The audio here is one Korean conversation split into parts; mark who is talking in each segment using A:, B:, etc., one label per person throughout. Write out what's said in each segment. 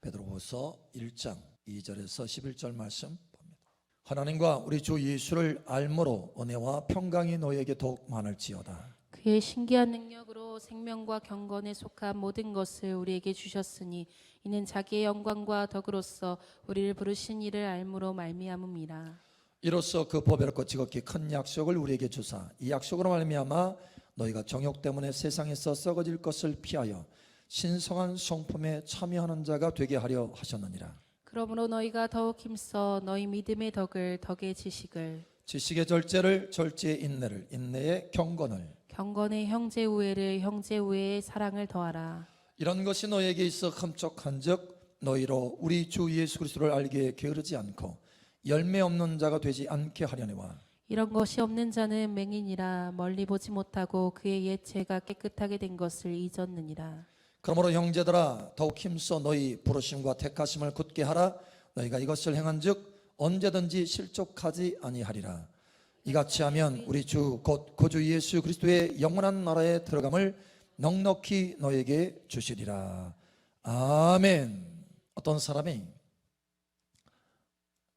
A: 베드로후서 1장 2절에서 11절 말씀 봅니다. 하나님과 우리 주 예수를 알므로 은혜와 평강이 너희에게 더욱 많을지어다.
B: 그의 신기한 능력으로 생명과 경건에 속한 모든 것을 우리에게 주셨으니 이는 자기의 영광과 덕으로서 우리를 부르신 이를 알므로 말미암음이라.
A: 이로써 그 보배롭고 지극히 큰 약속을 우리에게 주사 이 약속으로 말미암아 너희가 정욕 때문에 세상에서 썩어질 것을 피하여 신성한 성품에 참여하는 자가 되게 하려 하셨느니라.
B: 그러므로 너희가 더욱 힘써 너희 믿음의 덕을 덕의 지식을,
A: 지식의 절제를 절제의 인내를, 인내의 경건을,
B: 경건의 형제 우애를, 형제 우애의 사랑을 더하라.
A: 이런 것이 너희에게 있어 흠족한즉 너희로 우리 주 예수 그리스도를 알기에 게으르지 않고 열매 없는 자가 되지 않게 하려니와.
B: 이런 것이 없는 자는 맹인이라 멀리 보지 못하고 그의 옛 죄가 깨끗하게 된 것을 잊었느니라.
A: 그러므로 형제들아 더욱 힘써 너희 부르심과 택하심을 굳게 하라. 너희가 이것을 행한즉 언제든지 실족하지 아니하리라. 이같이 하면 우리 주 곧 구주 예수 그리스도의 영원한 나라에 들어감을 넉넉히 너에게 주시리라. 아멘. 어떤 사람이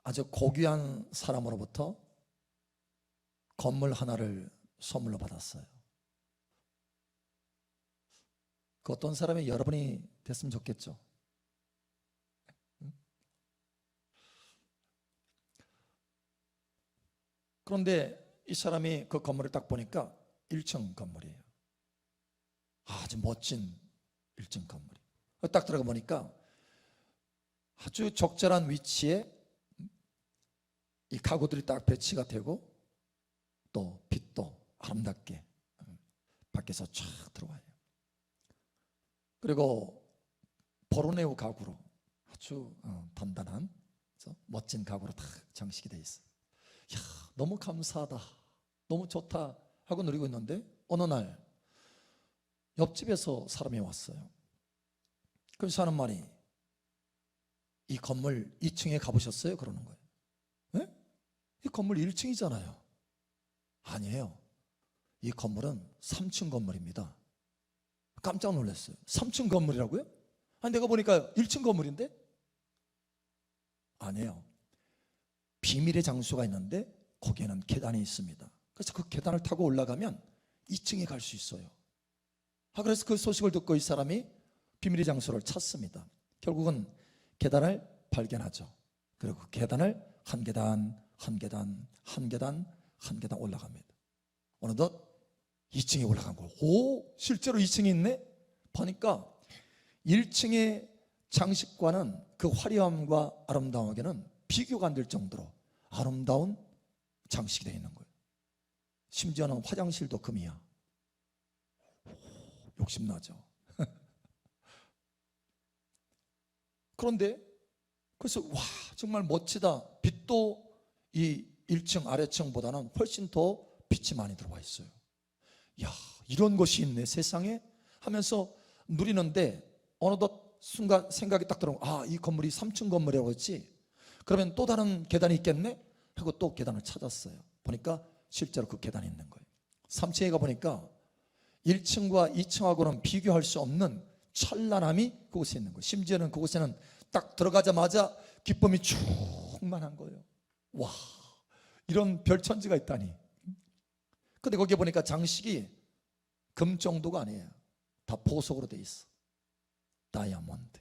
A: 아주 고귀한 사람으로부터 건물 하나를 선물로 받았어요. 그 어떤 사람이 여러분이 됐으면 좋겠죠. 그런데 이 사람이 그 건물을 딱 보니까 1층 건물이에요. 아주 멋진 1층 건물이. 딱 들어가 보니까 아주 적절한 위치에 이 가구들이 딱 배치가 되고 또 빛도 아름답게 밖에서 쫙 들어와요. 그리고 보르네오 가구로 아주 단단한 멋진 가구로 다 장식이 되어 있어요. 야, 너무 감사하다, 너무 좋다 하고 누리고 있는데 어느 날 옆집에서 사람이 왔어요. 그래서 하는 말이 이 건물 2층에 가보셨어요? 그러는 거예요. 네? 이 건물 1층이잖아요. 아니에요. 이 건물은 3층 건물입니다. 깜짝 놀랐어요. 3층 건물이라고요? 아니 내가 보니까 1층 건물인데? 아니에요. 비밀의 장소가 있는데 거기에는 계단이 있습니다. 그래서 그 계단을 타고 올라가면 2층에 갈 수 있어요. 그래서 그 소식을 듣고 이 사람이 비밀의 장소를 찾습니다. 결국은 계단을 발견하죠. 그리고 그 계단을 한 계단 한 계단 한 계단 한 계단 올라갑니다. 어느덧 2층에 올라간 거예요. 오, 실제로 2층이 있네? 보니까 1층의 장식과는 그 화려함과 아름다움에게는 비교가 안 될 정도로 아름다운 장식이 되어 있는 거예요. 심지어는 화장실도 금이야. 오, 욕심나죠. 그런데 그래서 와, 정말 멋지다. 빛도 이 1층 아래층보다는 훨씬 더 빛이 많이 들어와 있어요. 야, 이런 것이 있네 세상에 하면서 누리는데 어느덧 순간 생각이 딱 들어오고, 아, 이 건물이 3층 건물이라고 했지, 그러면 또 다른 계단이 있겠네 하고 또 계단을 찾았어요. 보니까 실제로 그 계단이 있는 거예요. 3층에 가보니까 1층과 2층하고는 비교할 수 없는 찬란함이 그곳에 있는 거예요. 심지어는 그곳에는 딱 들어가자마자 기쁨이 충만한 거예요. 와, 이런 별천지가 있다니. 근데 거기 보니까 장식이 금 정도가 아니에요. 다 보석으로 돼 있어. 다이아몬드.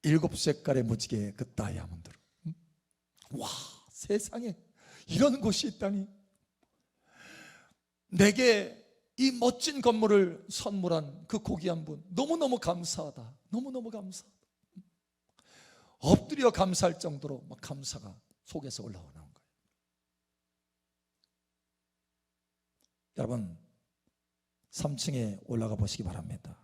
A: 7색깔의 무지개 그 다이아몬드로. 와, 세상에 이런 곳이 있다니. 내게 이 멋진 건물을 선물한 그 고귀한 분 너무너무 감사하다. 너무너무 감사하다. 엎드려 감사할 정도로 막 감사가 속에서 올라오는 거예요. 여러분 3층에 올라가 보시기 바랍니다.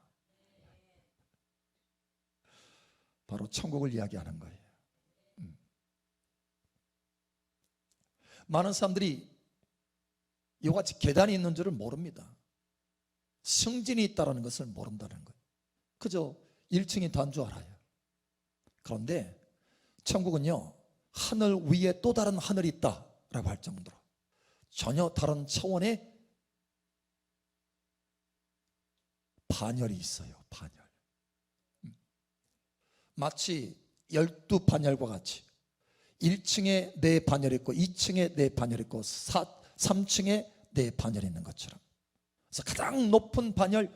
A: 바로 천국을 이야기하는 거예요. 많은 사람들이 이와 같이 계단이 있는 줄을 모릅니다. 승진이 있다는 것을 모른다는 거예요. 그저 1층이 단 줄 알아요. 그런데 천국은요, 하늘 위에 또 다른 하늘이 있다라고 할 정도로 전혀 다른 차원의 반열이 있어요. 반열. 마치 12반열과 같이 1층에 4반열이 있고 2층에 4반열이 있고 3층에 4반열이 있는 것처럼, 그래서 가장 높은 반열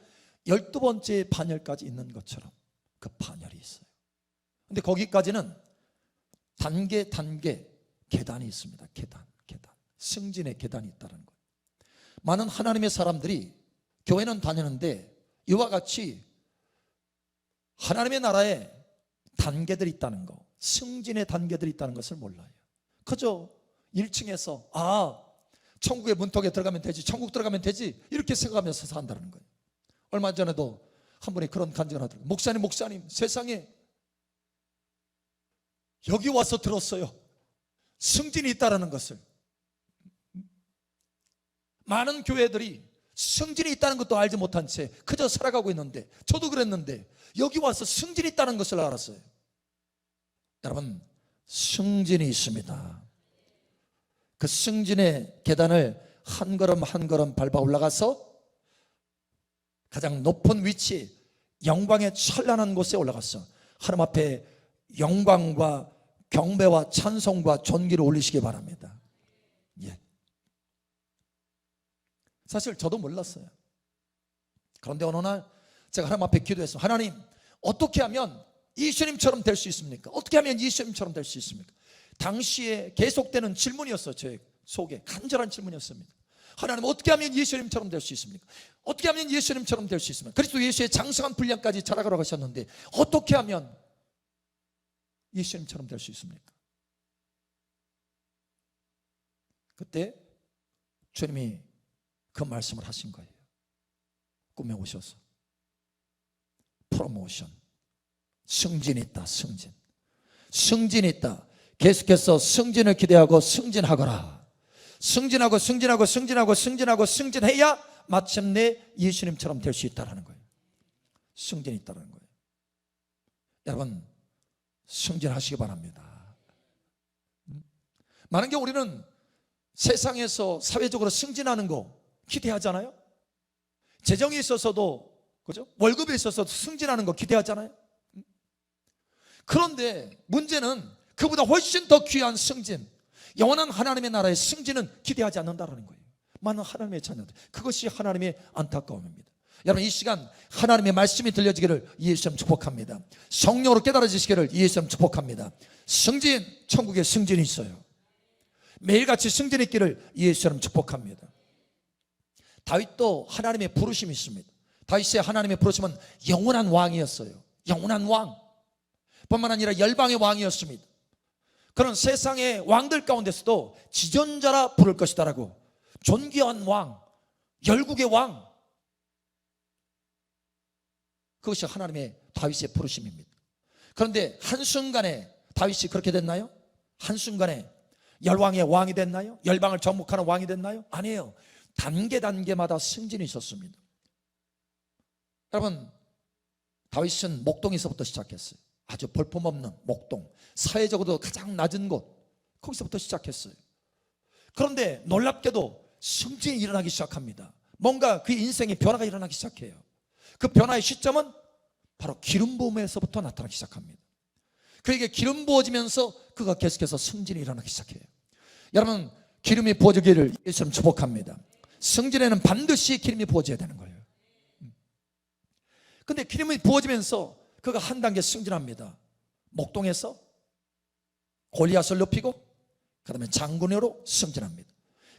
A: 12번째 반열까지 있는 것처럼 그 반열이 있어요. 근데 거기까지는 단계 계단이 있습니다. 계단. 승진의 계단이 있다는 거예요. 많은 하나님의 사람들이 교회는 다니는데 이와 같이 하나님의 나라에 단계들이 있다는 거, 승진의 단계들이 있다는 것을 몰라요. 그저 1층에서 천국의 문턱에 들어가면 되지, 천국 들어가면 되지, 이렇게 생각하면서 산다는 거예요. 얼마 전에도 한 분이 그런 간증을 하더라고요. 목사님, 세상에 여기 와서 들었어요. 승진이 있다는 것을. 많은 교회들이 승진이 있다는 것도 알지 못한 채 그저 살아가고 있는데, 저도 그랬는데 여기 와서 승진이 있다는 것을 알았어요. 여러분, 승진이 있습니다. 그 승진의 계단을 한 걸음 한 걸음 밟아 올라가서 가장 높은 위치, 영광의 찬란한 곳에 올라갔어. 하나님 앞에 영광과 경배와 찬송과 존귀를 올리시기 바랍니다. 예. 사실 저도 몰랐어요. 그런데 어느 날 제가 하나님 앞에 기도했어요. 하나님, 어떻게 하면 예수님처럼 될 수 있습니까? 어떻게 하면 예수님처럼 될 수 있습니까? 당시에 계속되는 질문이었어요. 제 속에 간절한 질문이었습니다. 하나님, 어떻게 하면 예수님처럼 될 수 있습니까? 어떻게 하면 예수님처럼 될 수 있습니까? 그리스도 예수의 장성한 분량까지 자라가러 가셨는데 어떻게 하면 예수님처럼 될 수 있습니까? 그때 주님이 그 말씀을 하신 거예요. 꿈에 오셔서 프로모션, 승진이 있다. 승진이 있다. 계속해서 승진을 기대하고 승진하거라. 승진해야 마침내 예수님처럼 될 수 있다는 거예요. 승진이 있다는 거예요. 여러분, 승진하시기 바랍니다. 많은 경우 우리는 세상에서 사회적으로 승진하는 거 기대하잖아요. 재정에 있어서도, 그죠? 월급에 있어서도 승진하는 거 기대하잖아요. 그런데 문제는 그보다 훨씬 더 귀한 승진, 영원한 하나님의 나라의 승진은 기대하지 않는다는 거예요. 많은 하나님의 자녀들, 그것이 하나님의 안타까움입니다. 여러분, 이 시간 하나님의 말씀이 들려지기를 예수님 축복합니다. 성령으로 깨달아지시기를 예수님 축복합니다. 승진, 천국에 승진이 있어요. 매일같이 승진이 있기를 예수님 축복합니다. 다윗도 하나님의 부르심이 있습니다. 다윗의 하나님의 부르심은 영원한 왕이었어요. 영원한 왕 뿐만 아니라 열방의 왕이었습니다. 그런 세상의 왕들 가운데서도 지존자라 부를 것이다라고, 존귀한 왕, 열국의 왕, 그것이 하나님의 다윗의 부르심입니다. 그런데 한순간에 다윗이 그렇게 됐나요? 한순간에 열왕의 왕이 됐나요? 열방을 정복하는 왕이 됐나요? 아니에요. 단계마다 승진이 있었습니다. 여러분, 다윗은 목동에서부터 시작했어요. 아주 볼품없는 목동, 사회적으로도 가장 낮은 곳, 거기서부터 시작했어요. 그런데 놀랍게도 승진이 일어나기 시작합니다. 뭔가 그 인생의 변화가 일어나기 시작해요. 그 변화의 시점은 바로 기름 부음에서부터 나타나기 시작합니다. 그에게 기름 부어지면서 그가 계속해서 승진이 일어나기 시작해요. 여러분, 기름이 부어지기를 예수님 축복합니다. 승진에는 반드시 기름이 부어져야 되는 거예요. 근데 기름이 부어지면서 그가 한 단계 승진합니다. 목동에서 골리앗을 높이고 그 다음에 장군으로 승진합니다.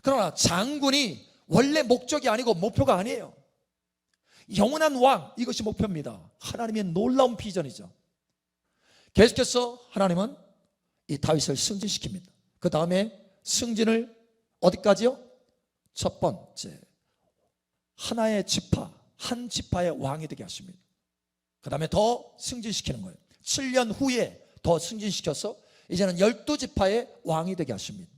A: 그러나 장군이 원래 목적이 아니고 목표가 아니에요. 영원한 왕, 이것이 목표입니다. 하나님의 놀라운 비전이죠. 계속해서 하나님은 이 다윗을 승진시킵니다. 그 다음에 승진을 어디까지요? 첫 번째, 하나의 지파, 한 지파의 왕이 되게 하십니다. 그 다음에 더 승진시키는 거예요. 7년 후에 더 승진시켜서 이제는 12지파의 왕이 되게 하십니다.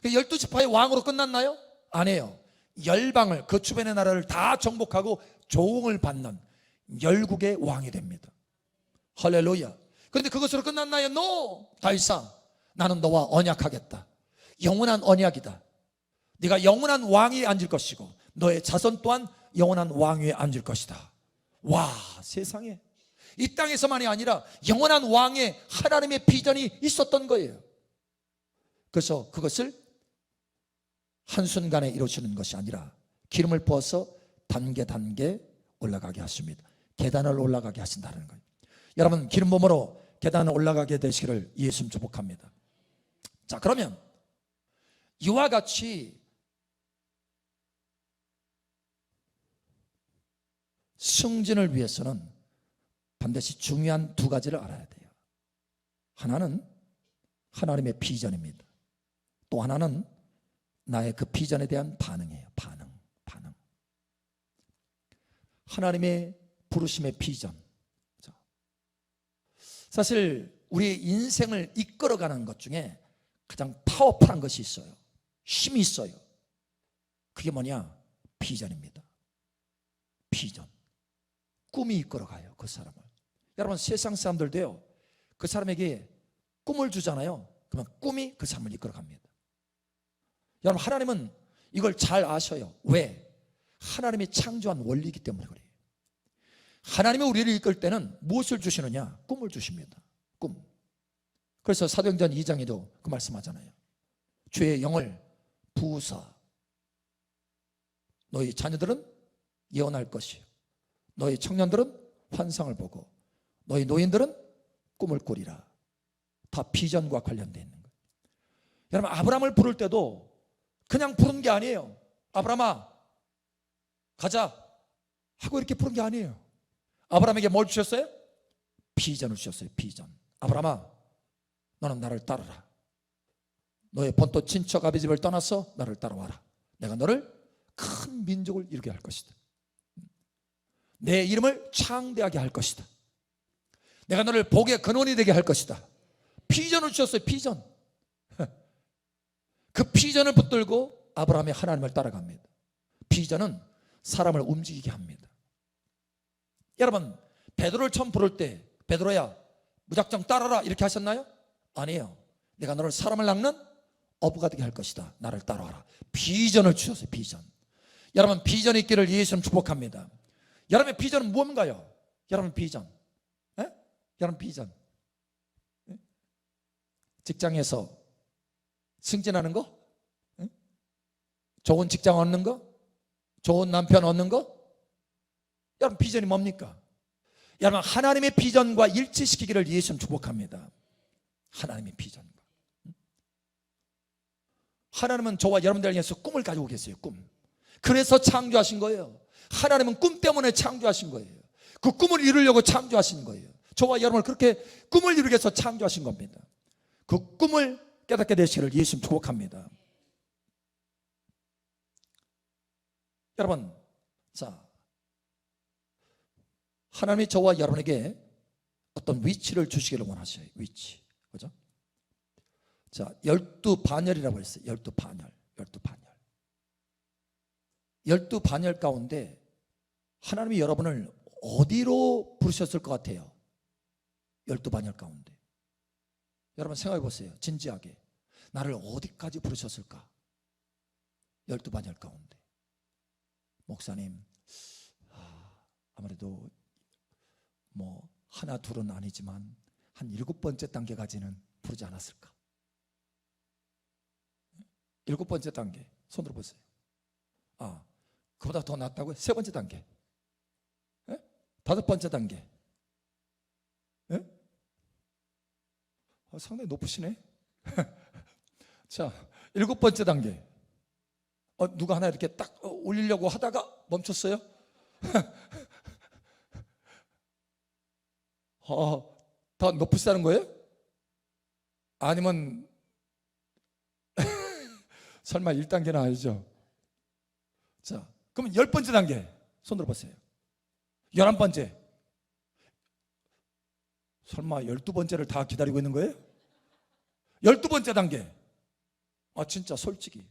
A: 12지파의 왕으로 끝났나요? 아니에요. 열방을, 그 주변의 나라를 다 정복하고 조응을 받는 열국의 왕이 됩니다. 할렐루야. 그런데 그것으로 끝났나요? No! 다윗아, 나는 너와 언약하겠다. 영원한 언약이다. 네가 영원한 왕위에 앉을 것이고 너의 자손 또한 영원한 왕위에 앉을 것이다. 와, 세상에 이 땅에서만이 아니라 영원한 왕의 하나님의 비전이 있었던 거예요. 그래서 그것을 한순간에 이루어지는 것이 아니라 기름을 부어서 단계 올라가게 하십니다. 계단을 올라가게 하신다는 거예요. 여러분, 기름 부음으로 계단을 올라가게 되시기를 예수님 축복합니다. 자, 그러면 이와 같이 승진을 위해서는 반드시 중요한 두 가지를 알아야 돼요. 하나는 하나님의 비전입니다. 또 하나는 나의 그 비전에 대한 반응이에요. 반응. 하나님의 부르심의 비전. 사실 우리의 인생을 이끌어가는 것 중에 가장 파워풀한 것이 있어요. 힘이 있어요. 그게 뭐냐? 비전입니다. 비전. 꿈이 이끌어가요, 그 사람을. 여러분, 세상 사람들도요, 그 사람에게 꿈을 주잖아요. 그러면 꿈이 그 사람을 이끌어갑니다. 여러분, 하나님은 이걸 잘 아셔요. 왜? 하나님이 창조한 원리이기 때문에 그래요. 하나님이 우리를 이끌 때는 무엇을 주시느냐? 꿈을 주십니다. 꿈. 그래서 사도행전 2장에도 그 말씀하잖아요. 주의 영을 부으사 너희 자녀들은 예언할 것이요, 너희 청년들은 환상을 보고 너희 노인들은 꿈을 꾸리라. 다 비전과 관련되어 있는 거예요. 여러분, 아브라함을 부를 때도 그냥 부른 게 아니에요. 아브라함아 가자 하고 이렇게 부른 게 아니에요. 아브라함에게 뭘 주셨어요? 비전을 주셨어요. 비전. 아브라함아 너는 나를 따르라. 너의 본토 친척 아비 집을 떠나서 나를 따라와라. 내가 너를 큰 민족을 이루게 할 것이다. 내 이름을 창대하게 할 것이다. 내가 너를 복의 근원이 되게 할 것이다. 비전을 주셨어요. 비전. 그 비전을 붙들고 아브라함이 하나님을 따라갑니다. 비전은 사람을 움직이게 합니다. 여러분, 베드로를 처음 부를 때 베드로야 무작정 따라라 이렇게 하셨나요? 아니에요. 내가 너를 사람을 낚는 어부가 되게 할 것이다. 나를 따라와라. 비전을 주셨어요. 비전. 여러분, 비전이 있기를 예수님 축복합니다. 여러분의 비전은 무엇인가요? 여러분 비전. 에? 여러분 비전. 에? 직장에서 승진하는 거? 에? 좋은 직장 얻는 거? 좋은 남편 얻는 거? 여러분 비전이 뭡니까? 여러분, 하나님의 비전과 일치시키기를 예수님 축복합니다. 하나님의 비전과. 하나님은 저와 여러분들 위해서 꿈을 가지고 계세요. 꿈. 그래서 창조하신 거예요. 하나님은 꿈 때문에 창조하신 거예요. 그 꿈을 이루려고 창조하신 거예요. 저와 여러분을 그렇게 꿈을 이루기 위해서 창조하신 겁니다. 그 꿈을 깨닫게 되시기를 예수님 축복합니다. 여러분, 자, 하나님이 저와 여러분에게 어떤 위치를 주시기를 원하셔요. 위치. 그죠? 자, 12반열이라고 했어요. 12반열. 12반열. 12반열 가운데 하나님이 여러분을 어디로 부르셨을 것 같아요? 12반열 가운데. 여러분 생각해 보세요. 진지하게. 나를 어디까지 부르셨을까? 12반열 가운데. 목사님, 아무래도 뭐 하나 둘은 아니지만 한 7번째 단계까지는 부르지 않았을까? 7번째 단계 손 들어보세요. 그보다 더 낫다고요? 3번째 단계, 5번째 단계. 상당히 높으시네. 자, 7번째 단계. 누가 하나 이렇게 딱 올리려고 하다가 멈췄어요? 더 높으시다는 거예요? 아니면 설마 1단계는 아니죠? 자, 그러면 10번째 단계 손 들어보세요. 11번째. 설마 12번째를 다 기다리고 있는 거예요? 12번째 단계. 진짜 솔직히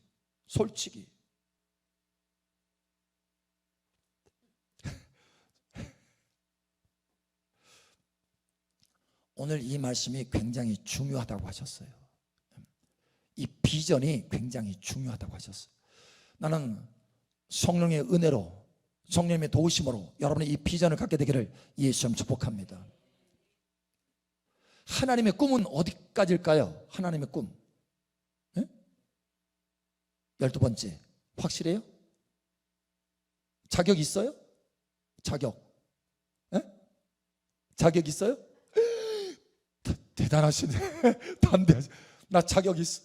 A: 오늘 이 말씀이 굉장히 중요하다고 하셨어요. 이 비전이 굉장히 중요하다고 하셨어요. 나는 성령의 은혜로, 성령의 도우심으로 여러분의 이 비전을 갖게 되기를 예수님 축복합니다. 하나님의 꿈은 어디까지일까요? 하나님의 꿈. 예? 12번째. 확실해요? 자격 있어요? 자격. 예? 자격 있어요? 대단하시네. 담대하시. 나 자격 있어.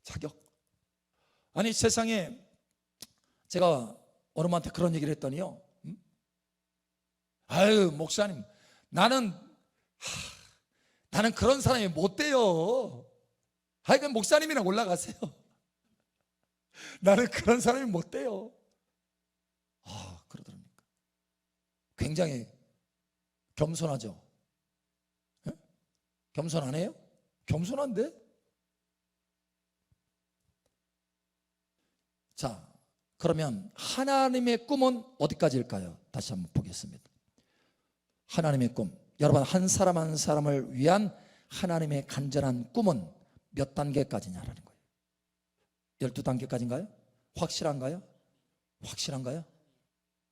A: 자격. 아니 세상에 제가 어느 분한테 그런 얘기를 했더니요. 아유 목사님 나는 그런 사람이 못 돼요. 그럼 목사님이랑 올라가세요. 나는 그런 사람이 못 돼요. 그러더랍니까. 굉장히 겸손하죠. 예? 겸손 안 해요? 겸손한데? 자, 그러면 하나님의 꿈은 어디까지일까요? 다시 한번 보겠습니다. 하나님의 꿈. 여러분 한 사람 한 사람을 위한 하나님의 간절한 꿈은 몇 단계까지냐라는 거예요. 12단계까지인가요? 확실한가요? 확실한가요?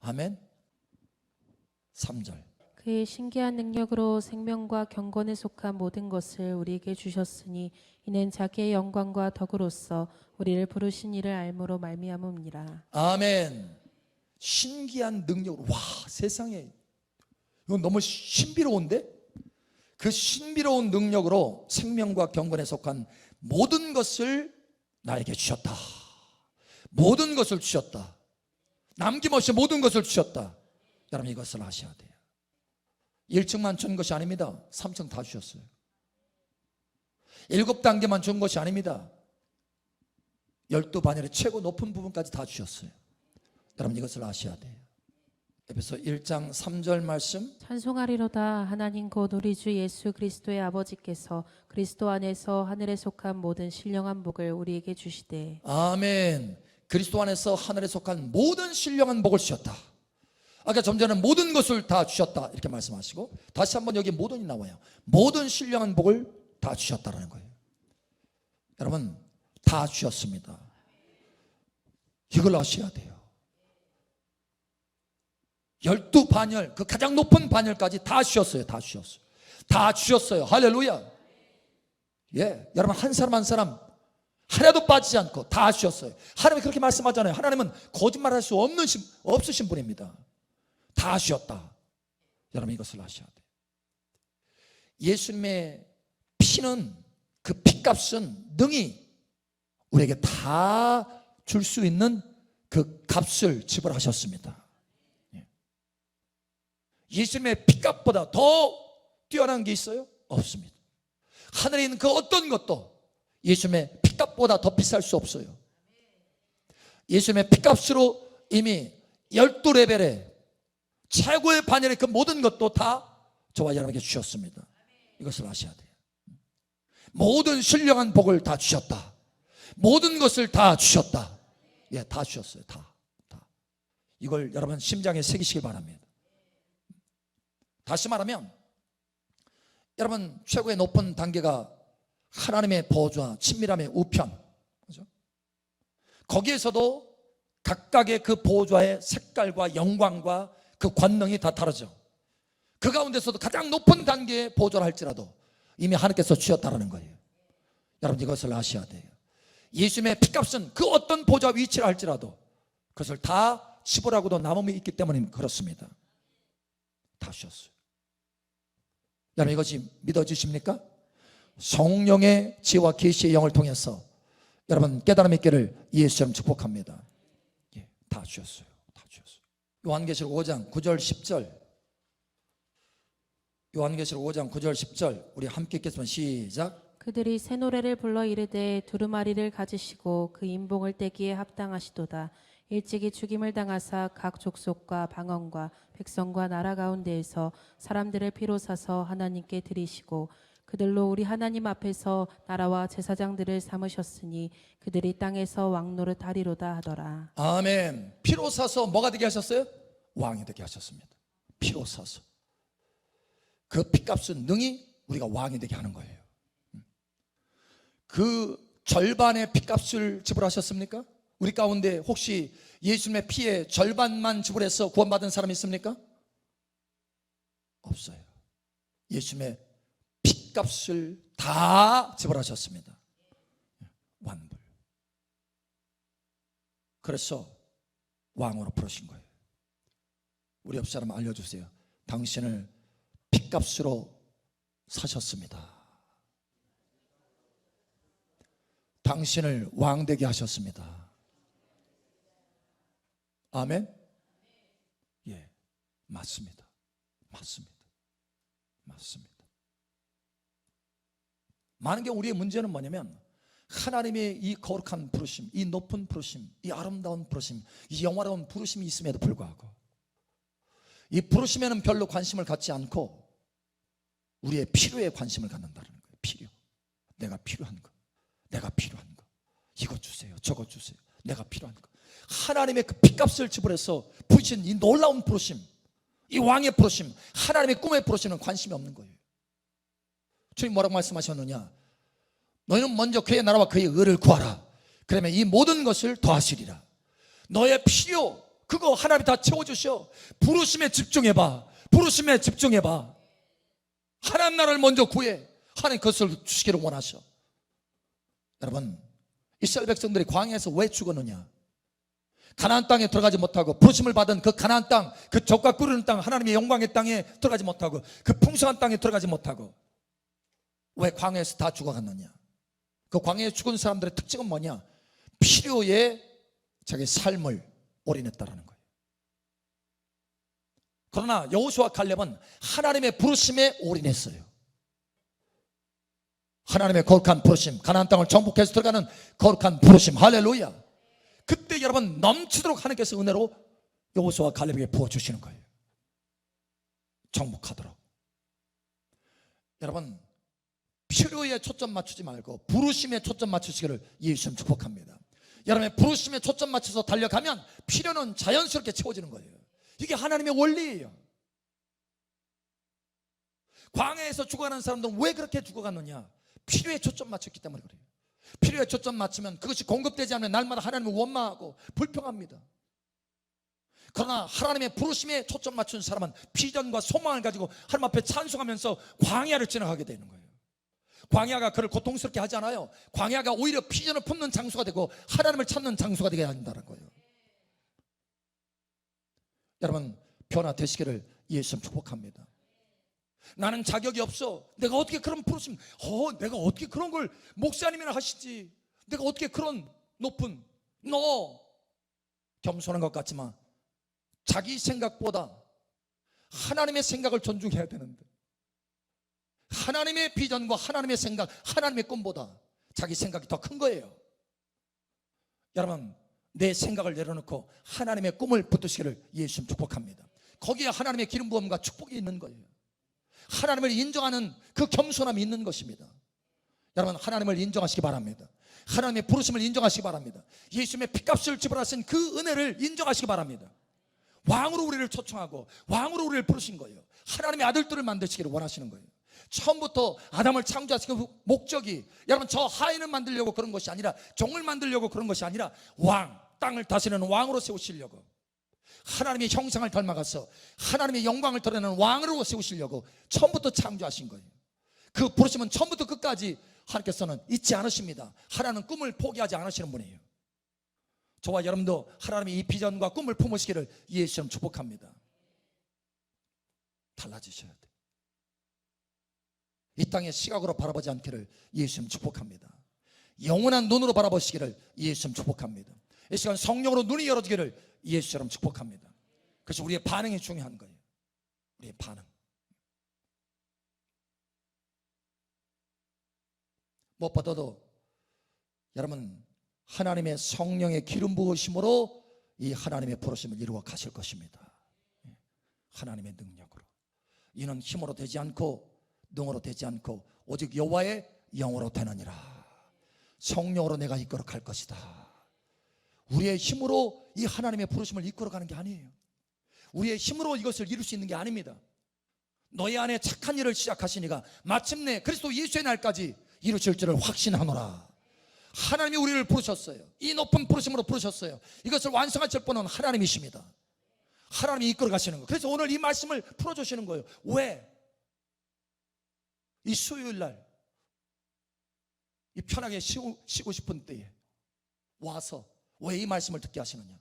A: 아멘. 3절.
B: 그의 신기한 능력으로 생명과 경건에 속한 모든 것을 우리에게 주셨으니 이는 자기의 영광과 덕으로서 우리를 부르신 이를 알므로 말미암음이라.
A: 아멘. 신기한 능력으로. 와, 세상에 이건 너무 신비로운데? 그 신비로운 능력으로 생명과 경건에 속한 모든 것을 나에게 주셨다. 모든 것을 주셨다. 남김없이 모든 것을 주셨다. 여러분 이것을 아셔야 돼요. 1층만 준 것이 아닙니다. 3층 다 주셨어요. 7단계만 준 것이 아닙니다. 12반열의 최고 높은 부분까지 다 주셨어요. 여러분 이것을 아셔야 돼요. 에베소 1장 3절 말씀.
B: 찬송하리로다. 하나님 곧 우리 주 예수 그리스도의 아버지께서 그리스도 안에서 하늘에 속한 모든 신령한 복을 우리에게 주시되.
A: 아멘. 그리스도 안에서 하늘에 속한 모든 신령한 복을 주셨다. 아까 좀 전에 모든 것을 다 주셨다 이렇게 말씀하시고 다시 한번 여기 모든이 나와요. 모든 신령한 복을 다 주셨다라는 거예요. 여러분 다 주셨습니다. 이걸 아셔야 돼요. 12반열 그 가장 높은 반열까지 다 주셨어요. 다 주셨어요. 다 주셨어요. 할렐루야. 예, 여러분 한 사람 한 사람 하나도 빠지지 않고 다 주셨어요. 하나님이 그렇게 말씀하잖아요. 하나님은 거짓말할 수 없으신 분입니다. 다 주셨다. 여러분 이것을 아셔야 돼요. 예수님의 피는 그 피값은 능히 우리에게 다 줄 수 있는 그 값을 지불하셨습니다. 예수님의 피값보다 더 뛰어난 게 있어요? 없습니다. 하늘에 있는 그 어떤 것도 예수님의 피값보다 더 비쌀 수 없어요. 예수님의 피값으로 이미 12레벨의 최고의 반열의 그 모든 것도 다 저와 여러분에게 주셨습니다. 이것을 아셔야 돼요. 모든 신령한 복을 다 주셨다. 모든 것을 다 주셨다. 예, 다 주셨어요. 다. 이걸 여러분 심장에 새기시기 바랍니다. 다시 말하면 여러분 최고의 높은 단계가 하나님의 보좌, 친밀함의 우편. 그렇죠? 거기에서도 각각의 그 보좌의 색깔과 영광과 그 권능이 다 다르죠. 그 가운데서도 가장 높은 단계의 보좌를 할지라도 이미 하나님께서 주셨다는 거예요. 여러분 이것을 아셔야 돼요. 예수님의 피값은 그 어떤 보좌 위치를 할지라도 그것을 다 지불하고도 남음이 있기 때문에 그렇습니다. 다 주셨어요. 여러분 이것이 믿어지십니까? 성령의 지혜와 계시의 영을 통해서 여러분 깨달음 있기를 예수처럼 축복합니다. 예, 다 주셨어요. 다 주셨어요. 요한계시록 5장 9절 10절. 요한계시록 5장 9절 10절 우리 함께 읽겠습니다. 시작.
B: 그들이 새 노래를 불러 이르되 두루마리를 가지시고 그 인봉을 떼기에 합당하시도다. 일찍이 죽임을 당하사 각 족속과 방언과 백성과 나라 가운데에서 사람들을 피로 사서 하나님께 드리시고 그들로 우리 하나님 앞에서 나라와 제사장들을 삼으셨으니 그들이 땅에서 왕노릇 하리로다 하더라.
A: 아멘. 피로 사서 뭐가 되게 하셨어요? 왕이 되게 하셨습니다. 피로 사서. 그 피값은 능히 우리가 왕이 되게 하는 거예요. 그 절반의 피값을 지불하셨습니까? 우리 가운데 혹시 예수님의 피의 절반만 지불해서 구원받은 사람이 있습니까? 없어요. 예수님의 핏값을 다 지불하셨습니다. 완불. 그래서 왕으로 부르신 거예요. 우리 옆 사람 알려주세요. 당신을 핏값으로 사셨습니다. 당신을 왕되게 하셨습니다. 아멘? 예, 맞습니다. 맞습니다. 맞습니다. 많은 경우 우리의 문제는 뭐냐면 하나님의 이 거룩한 부르심, 이 높은 부르심, 이 아름다운 부르심, 이 영화로운 부르심이 있음에도 불구하고 이 부르심에는 별로 관심을 갖지 않고 우리의 필요에 관심을 갖는다는 거예요. 필요. 내가 필요한 거. 내가 필요한 거. 이거 주세요. 저거 주세요. 내가 필요한 거. 하나님의 그 핏값을 지불해서 부으신 이 놀라운 부르심, 이 왕의 부르심, 하나님의 꿈의 부르심은 관심이 없는 거예요. 주님 뭐라고 말씀하셨느냐? 너희는 먼저 그의 나라와 그의 의를 구하라. 그러면 이 모든 것을 더하시리라. 너의 필요, 그거 하나님이 다 채워주셔. 부르심에 집중해봐. 부르심에 집중해봐. 하나님 나라를 먼저 구해. 하나님 그것을 주시기를 원하셔. 여러분, 이스라엘 백성들이 광야에서 왜 죽었느냐? 가나안 땅에 들어가지 못하고 부르심을 받은 그 가나안 땅, 그 젖과 꿀으는 땅, 하나님의 영광의 땅에 들어가지 못하고 그 풍성한 땅에 들어가지 못하고 왜 광야에서 다 죽어갔느냐? 그 광야에 죽은 사람들의 특징은 뭐냐? 필요에 자기 삶을 올인했다라는 거예요. 그러나 여호수아 갈렙은 하나님의 부르심에 올인했어요. 하나님의 거룩한 부르심, 가나안 땅을 정복해서 들어가는 거룩한 부르심, 할렐루야. 그때 여러분 넘치도록 하나님께서 은혜로 여호수아 갈렙에게 부어주시는 거예요. 정복하도록. 여러분 필요에 초점 맞추지 말고 부르심에 초점 맞추시기를 예수님 축복합니다. 여러분의 부르심에 초점 맞춰서 달려가면 필요는 자연스럽게 채워지는 거예요. 이게 하나님의 원리예요. 광야에서 죽어가는 사람들은 왜 그렇게 죽어갔느냐? 필요에 초점 맞췄기 때문에 그래요. 필요에 초점 맞추면 그것이 공급되지 않으면 날마다 하나님을 원망하고 불평합니다. 그러나 하나님의 부르심에 초점 맞춘 사람은 비전과 소망을 가지고 하나님 앞에 찬송하면서 광야를 지나가게 되는 거예요. 광야가 그를 고통스럽게 하지 않아요. 광야가 오히려 비전을 품는 장소가 되고 하나님을 찾는 장소가 되게 한다는 거예요. 여러분 변화되시기를 예수님 축복합니다. 나는 자격이 없어. 내가 어떻게 그런 부르심, 내가 어떻게 그런 걸 목사님이나 하시지. 내가 어떻게 그런 높은, 겸손한 것 같지만 자기 생각보다 하나님의 생각을 존중해야 되는데 하나님의 비전과 하나님의 생각, 하나님의 꿈보다 자기 생각이 더 큰 거예요. 여러분 내 생각을 내려놓고 하나님의 꿈을 붙드시기를 예수님 축복합니다. 거기에 하나님의 기름 부음과 축복이 있는 거예요. 하나님을 인정하는 그 겸손함이 있는 것입니다. 여러분 하나님을 인정하시기 바랍니다. 하나님의 부르심을 인정하시기 바랍니다. 예수님의 핏값을 지불하신 그 은혜를 인정하시기 바랍니다. 왕으로 우리를 초청하고 왕으로 우리를 부르신 거예요. 하나님의 아들들을 만드시기를 원하시는 거예요. 처음부터 아담을 창조하신 그 목적이 여러분 저 하인을 만들려고 그런 것이 아니라, 종을 만들려고 그런 것이 아니라 왕, 땅을 다스리는 왕으로 세우시려고, 하나님의 형상을 닮아가서 하나님의 영광을 드러내는 왕으로 세우시려고 처음부터 창조하신 거예요. 그 부르심은 처음부터 끝까지 하나님께서는 잊지 않으십니다. 하나님은 꿈을 포기하지 않으시는 분이에요. 저와 여러분도 하나님의 이 비전과 꿈을 품으시기를 예수님 축복합니다. 달라지셔야 돼요. 이 땅의 시각으로 바라보지 않기를 예수님 축복합니다. 영원한 눈으로 바라보시기를 예수님 축복합니다. 이 시간 성령으로 눈이 열어지기를 예수처럼 축복합니다. 그래서 우리의 반응이 중요한 거예요. 우리의 반응. 무엇보다도 여러분 하나님의 성령의 기름 부으심으로 이 하나님의 부르심을 이루어 가실 것입니다. 하나님의 능력으로. 이는 힘으로 되지 않고 능으로 되지 않고 오직 여호와의 영으로 되느니라. 성령으로 내가 이끌어 갈 것이다. 우리의 힘으로 이 하나님의 부르심을 이끌어가는 게 아니에요. 우리의 힘으로 이것을 이룰 수 있는 게 아닙니다. 너희 안에 착한 일을 시작하시니가 마침내 그리스도 예수의 날까지 이루실 줄을 확신하노라. 하나님이 우리를 부르셨어요. 이 높은 부르심으로 부르셨어요. 이것을 완성하실 분은 하나님이십니다. 하나님이 이끌어 가시는 거예요. 그래서 오늘 이 말씀을 풀어주시는 거예요. 왜? 이 수요일 날, 이 편하게 쉬고 싶은 때에 와서 왜 이 말씀을 듣게 하시느냐?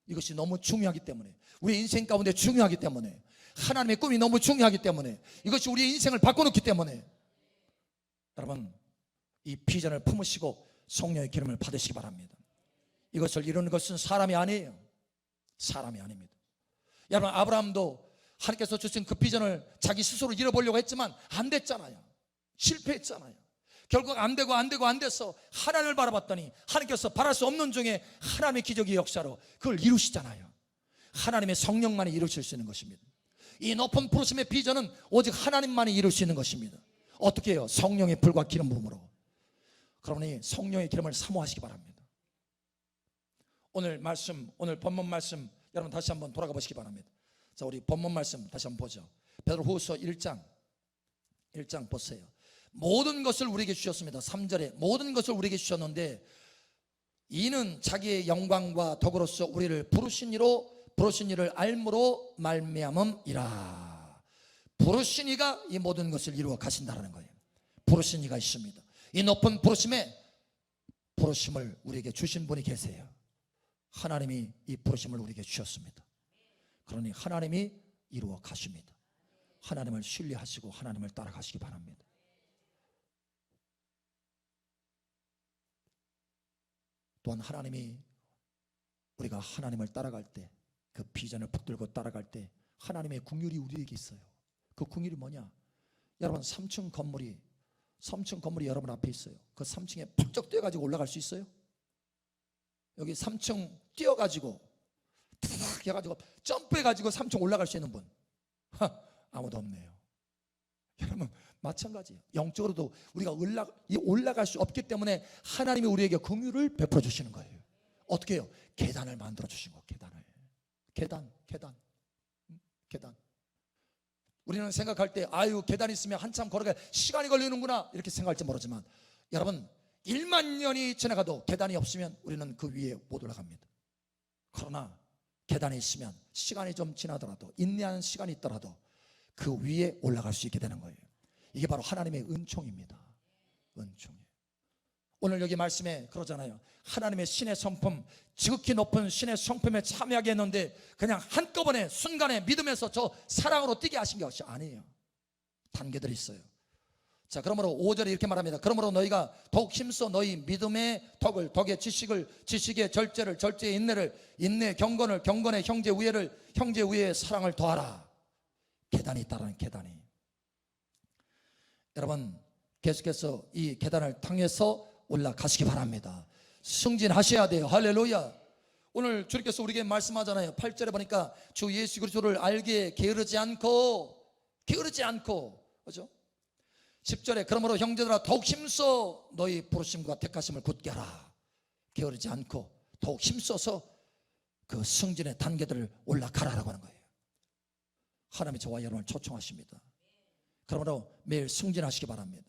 A: 이것이 너무 중요하기 때문에, 우리 인생 가운데 중요하기 때문에, 하나님의 꿈이 너무 중요하기 때문에, 이것이 우리의 인생을 바꿔놓기 때문에, 여러분 이 비전을 품으시고 성령의 기름을 받으시기 바랍니다. 이것을 이루는 것은 사람이 아니에요. 사람이 아닙니다. 여러분 아브라함도 하나님께서 주신 그 비전을 자기 스스로 이뤄보려고 했지만 안 됐잖아요. 실패했잖아요. 결국 안 돼서 하나님을 바라봤더니 하나님께서 바랄 수 없는 중에 하나님의 기적의 역사로 그걸 이루시잖아요. 하나님의 성령만이 이루실 수 있는 것입니다. 이 높은 부르심의 비전은 오직 하나님만이 이룰 수 있는 것입니다. 어떻게 해요? 성령의 불과 기름 부음으로. 그러니 성령의 기름을 사모하시기 바랍니다. 오늘 말씀, 오늘 본문 말씀 여러분 다시 한번 돌아가 보시기 바랍니다. 자, 우리 본문 말씀 다시 한번 보죠. 베드로후서 1장 보세요. 모든 것을 우리에게 주셨습니다. 3절에 모든 것을 우리에게 주셨는데 이는 자기의 영광과 덕으로서 우리를 부르신 이를 알므로 말미암음이라. 부르신 이가 이 모든 것을 이루어 가신다라는 거예요. 부르신 이가 있습니다. 이 높은 부르심을 우리에게 주신 분이 계세요. 하나님이 이 부르심을 우리에게 주셨습니다. 그러니 하나님이 이루어 가십니다. 하나님을 신뢰하시고 하나님을 따라가시기 바랍니다. 또한 하나님이 우리가 하나님을 따라갈 때, 그 비전을 붙들고 따라갈 때 하나님의 긍휼이 우리에게 있어요. 그 긍휼이 뭐냐? 여러분 3층 건물이 여러분 앞에 있어요. 그 3층에 펄쩍 뛰어가지고 올라갈 수 있어요? 여기 3층 뛰어가지고 탁 해가지고 점프해가지고 3층 올라갈 수 있는 분 아무도 없네요. 여러분 마찬가지예요. 영적으로도 우리가 올라갈 수 없기 때문에 하나님이 우리에게 긍휼을 베풀어 주시는 거예요. 어떻게 해요? 계단을 만들어 주신 거예요. 계단. 우리는 생각할 때 아유 계단 있으면 한참 걸어가 시간이 걸리는구나 이렇게 생각할지 모르지만 여러분 1만 년이 지나가도 계단이 없으면 우리는 그 위에 못 올라갑니다. 그러나 계단이 있으면 시간이 좀 지나더라도 인내하는 시간이 있더라도 그 위에 올라갈 수 있게 되는 거예요. 이게 바로 하나님의 은총입니다. 은총이에요. 오늘 여기 말씀에 그러잖아요. 하나님의 신의 성품, 지극히 높은 신의 성품에 참여하게 했는데 그냥 한꺼번에 순간에 믿음에서 저 사랑으로 뛰게 하신 것이 아니에요. 단계들이 있어요. 자, 그러므로 5절에 이렇게 말합니다. 그러므로 너희가 더욱 힘써 너희 믿음의 덕을, 덕의 지식을, 지식의 절제를, 절제의 인내를, 인내의 경건을, 경건의 형제 우애를, 형제 우애의 사랑을 더하라. 계단이 있다라는 계단이. 여러분 계속해서 이 계단을 통해서 올라가시기 바랍니다. 승진하셔야 돼요. 할렐루야. 오늘 주님께서 우리에게 말씀하잖아요. 8절에 보니까 주 예수 그리스도를 알게 게으르지 않고 그죠? 10절에 그러므로 형제들아 더욱 힘써 너희 부르심과 택하심을 굳게 하라. 게으르지 않고 더욱 힘써서 그 승진의 단계들을 올라가라라고 하는 거예요. 하나님이 저와 여러분을 초청하십니다. 그러므로 매일 승진하시기 바랍니다.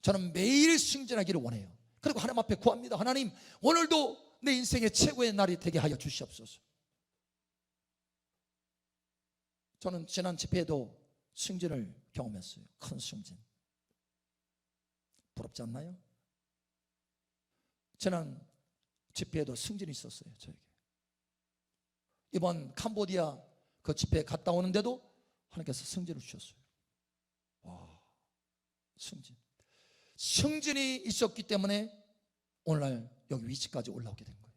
A: 저는 매일 승진하기를 원해요. 그리고 하나님 앞에 구합니다. 하나님 오늘도 내 인생의 최고의 날이 되게 하여 주시옵소서. 저는 지난 집회에도 승진을 경험했어요. 큰 승진. 부럽지 않나요? 지난 집회에도 승진이 있었어요. 저에게. 이번 캄보디아 그 집회에 갔다 오는데도 하나님께서 승진을 주셨어요. 와, 승진이 있었기 때문에 오늘날 여기 위치까지 올라오게 된 거예요.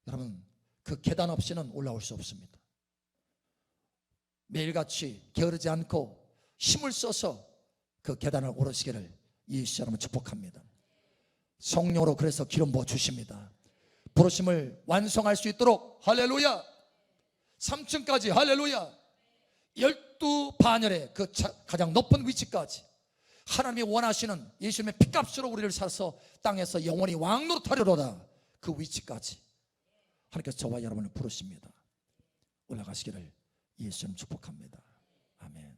A: 여러분 그 계단 없이는 올라올 수 없습니다. 매일같이 게으르지 않고 힘을 써서 그 계단을 오르시기를 예수 여러분 축복합니다. 성령으로 그래서 기름 부어 주십니다. 부르심을 완성할 수 있도록 할렐루야. 3층까지 할렐루야. 12반열의 그 가장 높은 위치까지 하나님이 원하시는 예수님의 피값으로 우리를 사서 땅에서 영원히 왕노릇하려로다. 그 위치까지 하나님께서 저와 여러분을 부르십니다. 올라가시기를 예수님 축복합니다. 아멘.